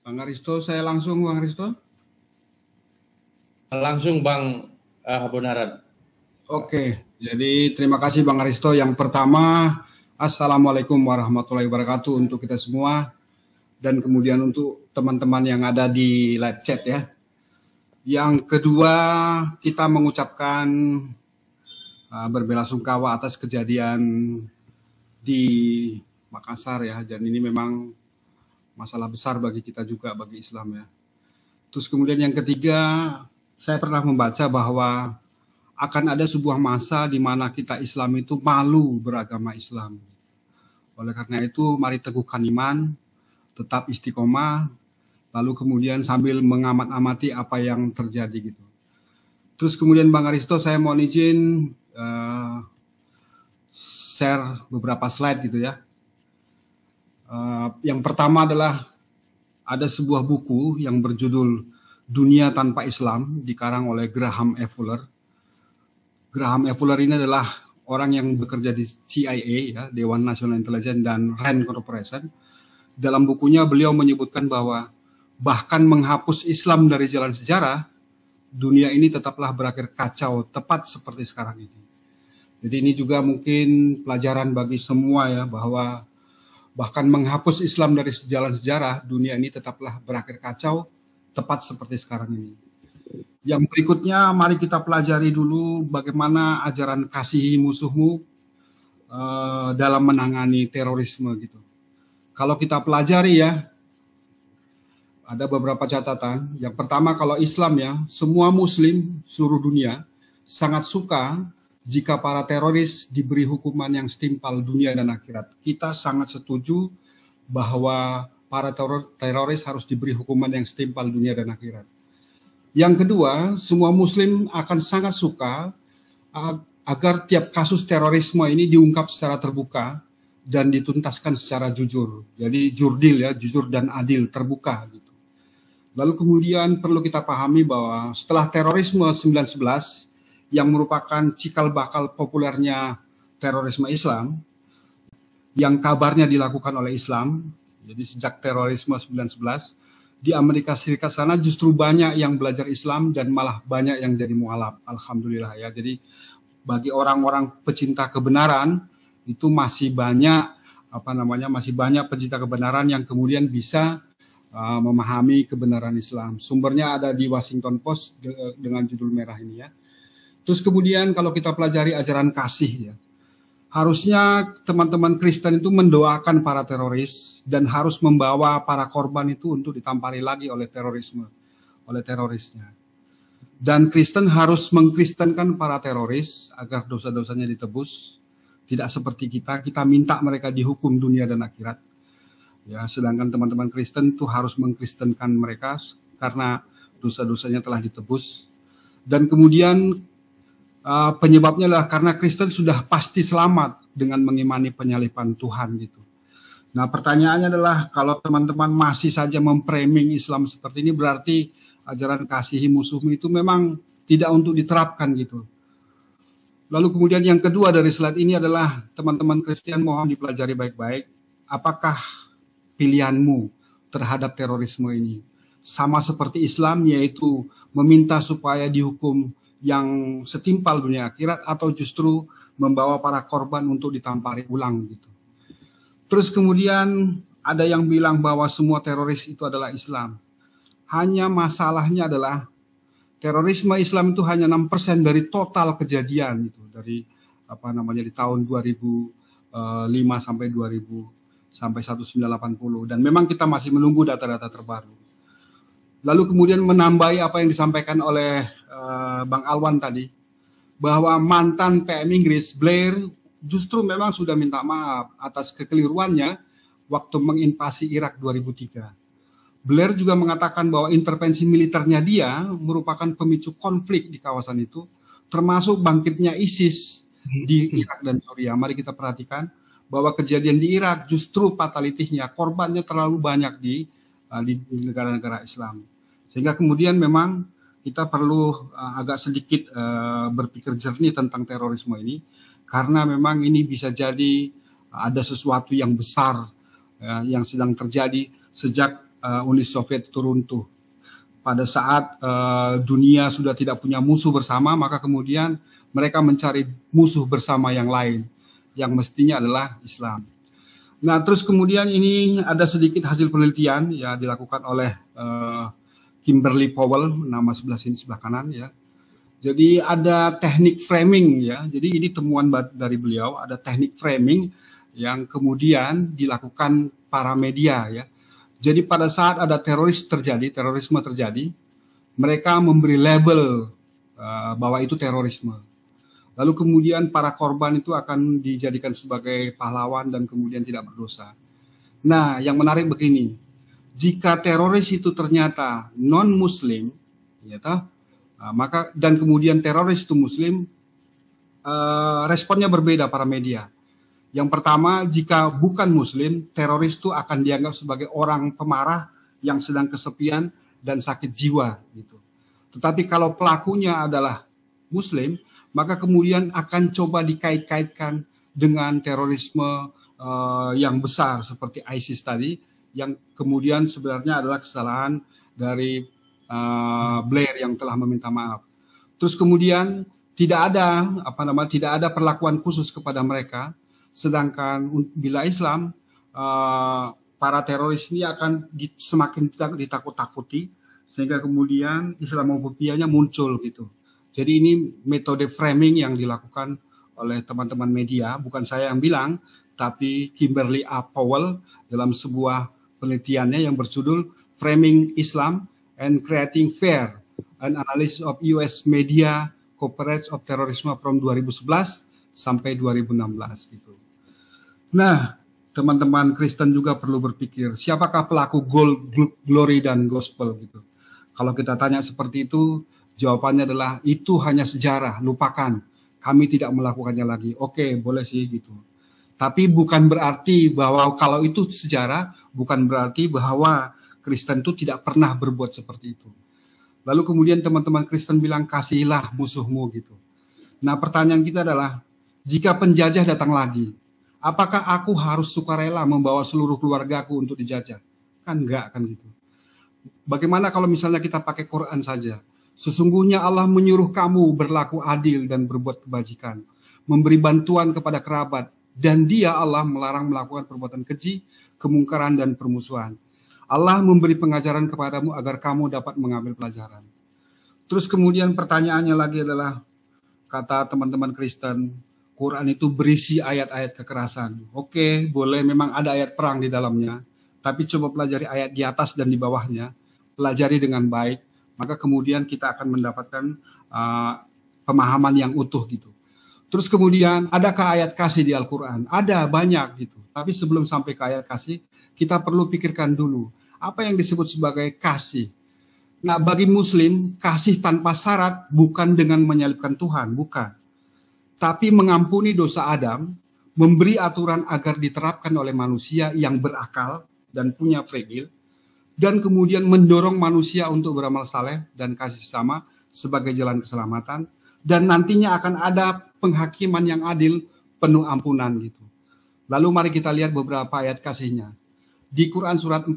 Bang Aristo, saya langsung Bang Aristo. Langsung Bang Abonaran. Oke, jadi terima kasih Bang Aristo. Yang pertama, Assalamualaikum warahmatullahi wabarakatuh untuk kita semua. Dan kemudian untuk teman-teman yang ada di live chat ya. Yang kedua, kita mengucapkan berbelasungkawa atas kejadian di Makassar ya. Dan ini memang masalah besar bagi kita juga, bagi Islam ya. Terus kemudian yang ketiga, saya pernah membaca bahwa akan ada sebuah masa di mana kita Islam itu malu beragama Islam. Oleh karena itu, mari teguhkan iman, tetap istiqomah, lalu kemudian sambil mengamat-amati apa yang terjadi gitu. Terus kemudian Bang Aristo, saya mohon izin share beberapa slide gitu ya. Yang pertama adalah ada sebuah buku yang berjudul Dunia Tanpa Islam, dikarang oleh Graham E. Fuller. Graham E. Fuller ini adalah orang yang bekerja di CIA, ya, Dewan Nasional Intelijen dan Rand Corporation. Dalam bukunya beliau menyebutkan bahwa bahkan menghapus Islam dari jalan sejarah, dunia ini tetaplah berakhir kacau, tepat seperti sekarang ini. Jadi ini juga mungkin pelajaran bagi semua ya, bahwa bahkan menghapus Islam dari jalan sejarah, dunia ini tetaplah berakhir kacau, tepat seperti sekarang ini. Yang berikutnya, mari kita pelajari dulu bagaimana ajaran kasihi musuhmu dalam menangani terorisme gitu. Kalau kita pelajari ya, ada beberapa catatan. Yang pertama, kalau Islam ya, semua Muslim seluruh dunia sangat suka jika para teroris diberi hukuman yang setimpal dunia dan akhirat. Kita sangat setuju bahwa para teroris harus diberi hukuman yang setimpal dunia dan akhirat. Yang kedua, semua Muslim akan sangat suka agar tiap kasus terorisme ini diungkap secara terbuka dan dituntaskan secara jujur. Jadi jurdil ya, jujur dan adil, terbuka gitu. Lalu kemudian perlu kita pahami bahwa setelah terorisme 9/11 yang merupakan cikal bakal populernya terorisme Islam, yang kabarnya dilakukan oleh Islam, jadi sejak terorisme 9/11, di Amerika Serikat sana justru banyak yang belajar Islam dan malah banyak yang jadi mualaf, alhamdulillah ya. Jadi bagi orang-orang pecinta kebenaran itu masih banyak masih banyak pecinta kebenaran yang kemudian bisa memahami kebenaran Islam. Sumbernya ada di Washington Post dengan judul merah ini ya. Terus kemudian kalau kita pelajari ajaran kasih ya, harusnya teman-teman Kristen itu mendoakan para teroris dan harus membawa para korban itu untuk ditampari lagi oleh terorisnya. Dan Kristen harus mengkristenkan para teroris agar dosa-dosanya ditebus. Tidak seperti kita minta mereka dihukum dunia dan akhirat. Ya, sedangkan teman-teman Kristen itu harus mengkristenkan mereka karena dosa-dosanya telah ditebus. Dan kemudian penyebabnya adalah karena Kristen sudah pasti selamat dengan mengimani penyaliban Tuhan gitu. Nah, pertanyaannya adalah kalau teman-teman masih saja memframing Islam seperti ini, berarti ajaran kasihi musuhmu itu memang tidak untuk diterapkan gitu. Lalu kemudian yang kedua dari slide ini adalah teman-teman Kristen mohon dipelajari baik-baik. Apakah pilihanmu terhadap terorisme ini sama seperti Islam, yaitu meminta supaya dihukum yang setimpal dunia akhirat, atau justru membawa para korban untuk ditampari ulang gitu. Terus kemudian ada yang bilang bahwa semua teroris itu adalah Islam. Hanya masalahnya adalah terorisme Islam itu hanya 6% dari total kejadian itu, dari di tahun 2005 sampai 1980, dan memang kita masih menunggu data-data terbaru. Lalu kemudian menambahi apa yang disampaikan oleh Bang Alwan tadi, bahwa mantan PM Inggris Blair justru memang sudah minta maaf atas kekeliruannya waktu menginvasi Irak 2003. Blair juga mengatakan bahwa intervensi militernya dia merupakan pemicu konflik di kawasan itu, termasuk bangkitnya ISIS di Irak dan Suriah. Mari kita perhatikan bahwa kejadian di Irak justru fatalitinya, korbannya terlalu banyak di negara-negara Islam. Sehingga kemudian memang kita perlu agak sedikit berpikir jernih tentang terorisme ini, karena memang ini bisa jadi ada sesuatu yang besar yang sedang terjadi sejak Uni Soviet itu runtuh. Pada saat dunia sudah tidak punya musuh bersama, maka kemudian mereka mencari musuh bersama yang lain, yang mestinya adalah Islam. Nah, terus kemudian ini ada sedikit hasil penelitian ya dilakukan oleh Kimberly Powell, nama sebelah sini sebelah kanan ya. Jadi ada teknik framing ya. Jadi ini temuan dari beliau, ada teknik framing yang kemudian dilakukan para media ya. Jadi pada saat ada terorisme terjadi, mereka memberi label bahwa itu terorisme. Lalu kemudian para korban itu akan dijadikan sebagai pahlawan dan kemudian tidak berdosa. Nah, yang menarik begini, jika teroris itu ternyata non-Muslim, ya toh, maka dan kemudian teroris itu Muslim, responnya berbeda para media. Yang pertama, jika bukan Muslim, teroris itu akan dianggap sebagai orang pemarah yang sedang kesepian dan sakit jiwa, gitu. Tetapi kalau pelakunya adalah Muslim, maka kemudian akan coba dikait-kaitkan dengan terorisme yang besar seperti ISIS tadi, yang kemudian sebenarnya adalah kesalahan dari Blair yang telah meminta maaf. Terus kemudian tidak ada perlakuan khusus kepada mereka. Sedangkan bila Islam, para teroris ini akan semakin ditakut-takuti, sehingga kemudian Islamofobianya muncul gitu. Jadi ini metode framing yang dilakukan oleh teman-teman media, bukan saya yang bilang, tapi Kimberly A. Powell dalam sebuah penelitiannya yang berjudul Framing Islam and Creating Fear, an Analysis of US Media Coverage of Terrorism from 2011 sampai 2016 gitu. Nah, teman-teman Kristen juga perlu berpikir, siapakah pelaku glory dan gospel gitu. Kalau kita tanya seperti itu, jawabannya adalah itu hanya sejarah, lupakan. Kami tidak melakukannya lagi. Oke, boleh sih gitu. Tapi bukan berarti bahwa kalau itu sejarah, bukan berarti bahwa Kristen itu tidak pernah berbuat seperti itu. Lalu kemudian teman-teman Kristen bilang, kasihilah musuhmu gitu. Nah, pertanyaan kita adalah, jika penjajah datang lagi, apakah aku harus sukarela membawa seluruh keluargaku untuk dijajah? Kan enggak, kan gitu. Bagaimana kalau misalnya kita pakai Quran saja? Sesungguhnya Allah menyuruh kamu berlaku adil dan berbuat kebajikan, memberi bantuan kepada kerabat, dan Dia Allah melarang melakukan perbuatan keji, kemungkaran, dan permusuhan. Allah memberi pengajaran kepadamu agar kamu dapat mengambil pelajaran. Terus kemudian pertanyaannya lagi adalah, kata teman-teman Kristen, Quran itu berisi ayat-ayat kekerasan. Oke, boleh, memang ada ayat perang di dalamnya, tapi coba pelajari ayat di atas dan di bawahnya, pelajari dengan baik, maka kemudian kita akan mendapatkan pemahaman yang utuh gitu. Terus kemudian, adakah ayat kasih di Al-Quran? Ada, banyak gitu. Tapi sebelum sampai ke ayat kasih, kita perlu pikirkan dulu, apa yang disebut sebagai kasih. Nah, bagi Muslim, kasih tanpa syarat bukan dengan menyalibkan Tuhan, bukan. Tapi mengampuni dosa Adam, memberi aturan agar diterapkan oleh manusia yang berakal dan punya free will, dan kemudian mendorong manusia untuk beramal saleh dan kasih sesama sebagai jalan keselamatan, dan nantinya akan ada penghakiman yang adil, penuh ampunan gitu. Lalu mari kita lihat beberapa ayat kasihnya. Di Quran surat 41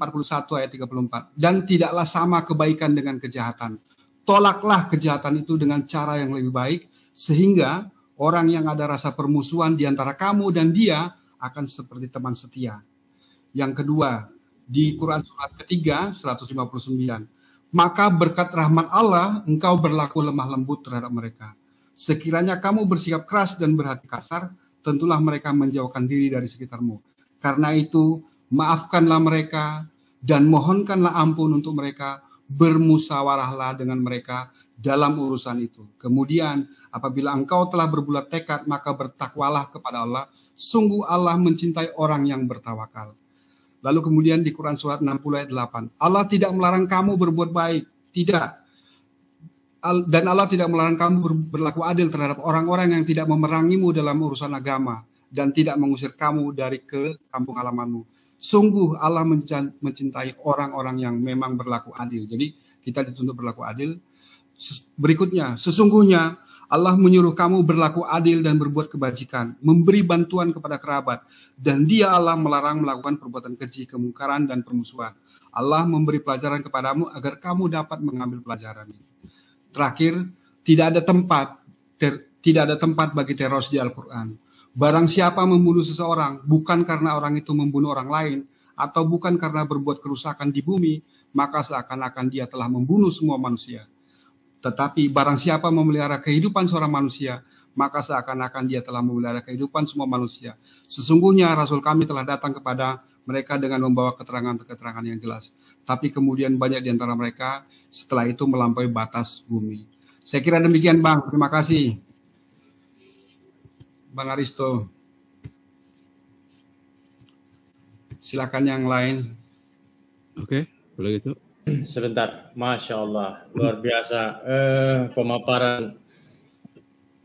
ayat 34, dan tidaklah sama kebaikan dengan kejahatan. Tolaklah kejahatan itu dengan cara yang lebih baik, sehingga orang yang ada rasa permusuhan di antara kamu dan dia akan seperti teman setia. Yang kedua, di Quran surat ketiga 159, maka berkat rahmat Allah engkau berlaku lemah lembut terhadap mereka. Sekiranya kamu bersikap keras dan berhati kasar, tentulah mereka menjauhkan diri dari sekitarmu. Karena itu, maafkanlah mereka dan mohonkanlah ampun untuk mereka, bermusyawarahlah dengan mereka dalam urusan itu. Kemudian apabila engkau telah berbulat tekad, maka bertakwalah kepada Allah. Sungguh Allah mencintai orang yang bertawakal. Lalu kemudian di Quran surat 60 ayat 8. Allah tidak melarang kamu berbuat baik. Tidak. Dan Allah tidak melarang kamu berlaku adil terhadap orang-orang yang tidak memerangimu dalam urusan agama dan tidak mengusir kamu dari ke kampung halamanmu. Sungguh Allah mencintai orang-orang yang memang berlaku adil. Jadi kita dituntut berlaku adil. Berikutnya, sesungguhnya Allah menyuruh kamu berlaku adil dan berbuat kebajikan, memberi bantuan kepada kerabat, dan Dia Allah melarang melakukan perbuatan keji, kemungkaran, dan permusuhan. Allah memberi pelajaran kepadamu agar kamu dapat mengambil pelajaran ini. Terakhir, tidak ada tempat bagi teroris di Al-Quran. Barang siapa membunuh seseorang, bukan karena orang itu membunuh orang lain, atau bukan karena berbuat kerusakan di bumi, maka seakan-akan dia telah membunuh semua manusia. Tetapi barang siapa memelihara kehidupan seorang manusia, maka seakan-akan dia telah memelihara kehidupan semua manusia. Sesungguhnya Rasul kami telah datang kepada mereka dengan membawa keterangan-keterangan yang jelas. Tapi kemudian banyak di antara mereka setelah itu melampaui batas bumi. Saya kira demikian, Bang. Terima kasih. Bang Aristo. Silakan yang lain. Oke, boleh gitu. Sebentar, Masya Allah, luar biasa pemaparan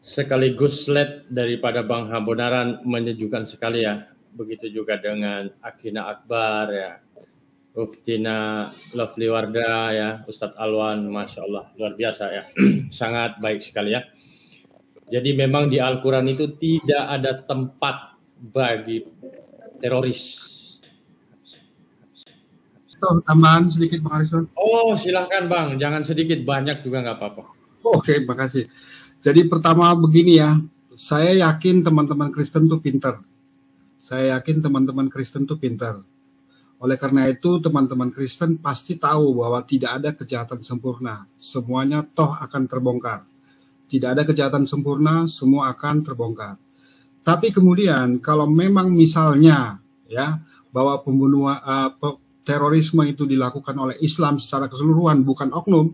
sekaligus slide daripada Bang Habonaran menyejukkan sekali ya. Begitu juga dengan Akina Akbar ya, Uktina Lovely Warda ya, Ustadz Alwan, Masya Allah, luar biasa ya. Sangat baik sekali ya. Jadi memang di Al-Quran itu tidak ada tempat bagi teroris. Tambahan sedikit, Bang Aristo. Oh, silahkan Bang, jangan sedikit, banyak juga nggak apa-apa. Oke, makasih. Jadi pertama begini ya, saya yakin teman-teman Kristen tuh pintar. Saya yakin teman-teman Kristen tuh pintar. Oleh karena itu, teman-teman Kristen pasti tahu bahwa tidak ada kejahatan sempurna. Semuanya toh akan terbongkar. Tidak ada kejahatan sempurna, semua akan terbongkar. Tapi kemudian kalau memang misalnya ya bahwa terorisme itu dilakukan oleh Islam secara keseluruhan, bukan oknum,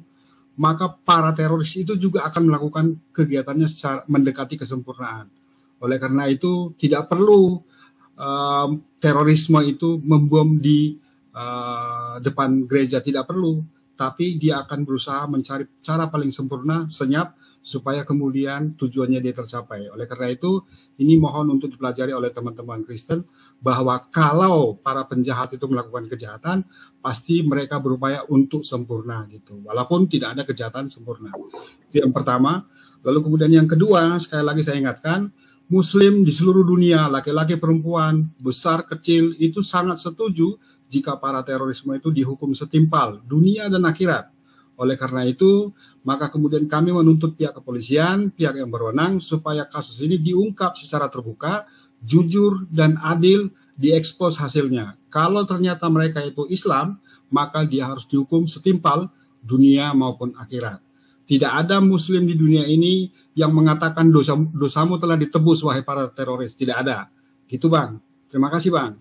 maka para teroris itu juga akan melakukan kegiatannya secara mendekati kesempurnaan. Oleh karena itu, tidak perlu terorisme itu membom di depan gereja, tidak perlu. Tapi dia akan berusaha mencari cara paling sempurna, senyap, supaya kemudian tujuannya dia tercapai. Oleh karena itu, ini mohon untuk dipelajari oleh teman-teman Kristen, bahwa kalau para penjahat itu melakukan kejahatan, pasti mereka berupaya untuk sempurna gitu, walaupun tidak ada kejahatan sempurna. Itu yang pertama. Lalu kemudian yang kedua, sekali lagi saya ingatkan, Muslim di seluruh dunia, laki-laki, perempuan, besar, kecil, itu sangat setuju jika para terorisme itu dihukum setimpal, dunia dan akhirat. Oleh karena itu, maka kemudian kami menuntut pihak kepolisian, pihak yang berwenang, supaya kasus ini diungkap secara terbuka, jujur dan adil, diekspos hasilnya. Kalau ternyata mereka itu Islam, maka dia harus dihukum setimpal dunia maupun akhirat. Tidak ada Muslim di dunia ini yang mengatakan dosamu telah ditebus wahai para teroris. Tidak ada. Gitu Bang. Terima kasih Bang.